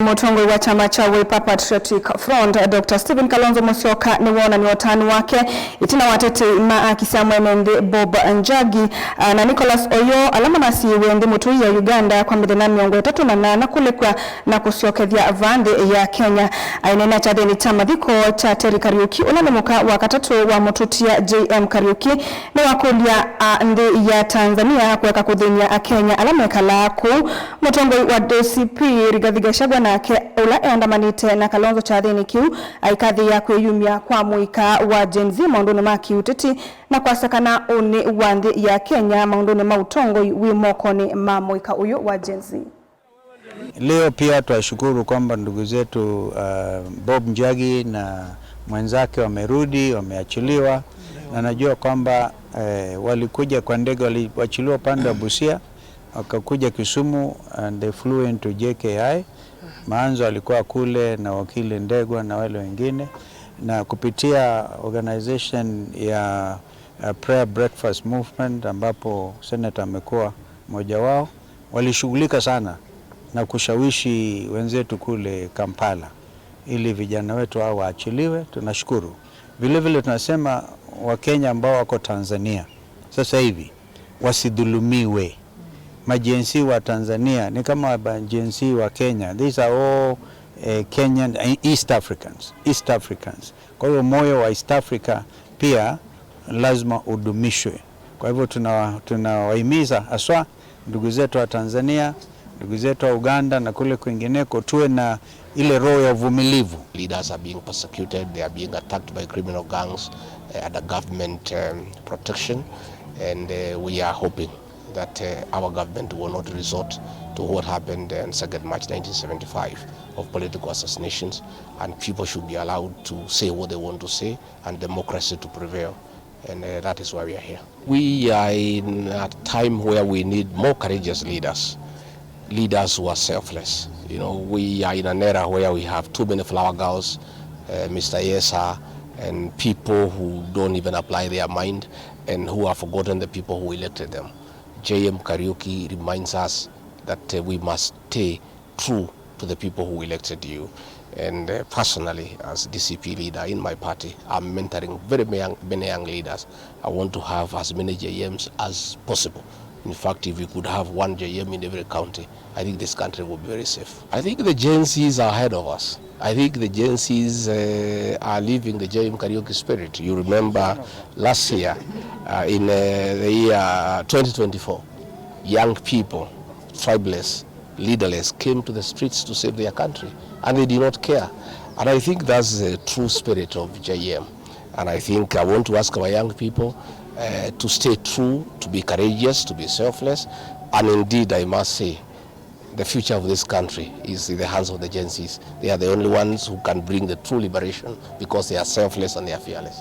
Mutongoi wa chama cha Wiper Patriotic Front Dr. Kalonzo Musyoka niwoonan'ya utanu wake itina atetei maakisa mweenenthi Bob Njagi na Nicholas Oyoo ala manasyiiwe mutui ya Uganda kwa mithenya 38 kulekw'a na kusyokethya vande ya Kenya. Aineenea kyathini cha mathiko cha Terry Kariuki ula ni muka wa katatu wa mututia JM Kariuki ni Kukulya Nthi ya Tanzania kuweka kuthin'ya Akenya ala Mekalaa ku Mutongoi wa DCP Rigathi Gachagua nake ula eandamanite na Kalonzo kyathini kiu aikathi ya kwiyumya kwa mwika wa Nthi maunduni ma kiuteti na kwasakana uni wa nthi ya Kenya maunduni ma Mutongoi wi mokoni ma mwika uyu wa Nthi. Leo pia tunashukuru kwamba ndugu zetu Bob Njagi na mwenzake wamerudi, wameachiliwa, na najua kwamba walikuja kwa ndege, waliachiliwa pande wa Busia wakakuja Kisumu and they flew into JKI. Maanzo alikuwa kule na wakili Ndegwa na wale wengine, na kupitia organization ya Prayer Breakfast Movement ambapo senator amekuwa mmoja wao, walishughulika sana na kushawishi wenzetu kule Kampala ili vijana wetu hao waachiliwe. Tunashukuru. Vile vile tunasema Wakenya ambao wako Tanzania sasa hivi wasidhulumiwe. Majensi wa Tanzania ni kama majensi wa Kenya. These are all Kenyan East Africans. Kwa hiyo moyo wa East Africa pia lazima udumishwe. Kwa hivyo tunawahimiza haswa ndugu zetu wa Tanzania, ndugu zetu wa Uganda na kule kwingineko tuwe na ile roho ya uvumilivu. Leaders are being persecuted, they are being attacked by criminal gangs under government protection, and we are hoping that our government will not resort to what happened on 2nd March 1975 of political assassinations, and people should be allowed to say what they want to say and democracy to prevail. And that is why we are here. We are in a time where we need more courageous leaders who are selfless. You know, we are in an era where we have too many flower girls, Mr. Yesa, and people who don't even apply their mind and who have forgotten the people who elected them. JM Kariuki reminds us that we must stay true to the people who elected you. And personally, as DCP leader in my party, I'm mentoring many young leaders. I want to have as many JMs as possible. In fact, if we could have one JM in every county, I think this country would be very safe. I think the Gen Zs are ahead of us. I think the Gen Zs are living the JM Kariuki spirit. You remember last year, in the year 2024, young people, tribeless, leaderless, came to the streets to save their country, and they did not care. And I think that's the true spirit of JM. And I think I want to ask our young people to stay true, to be courageous, to be selfless, and indeed, I must say, the future of this country is in the hands of the Gen Zs. They are the only ones who can bring the true liberation because they are selfless and they are fearless.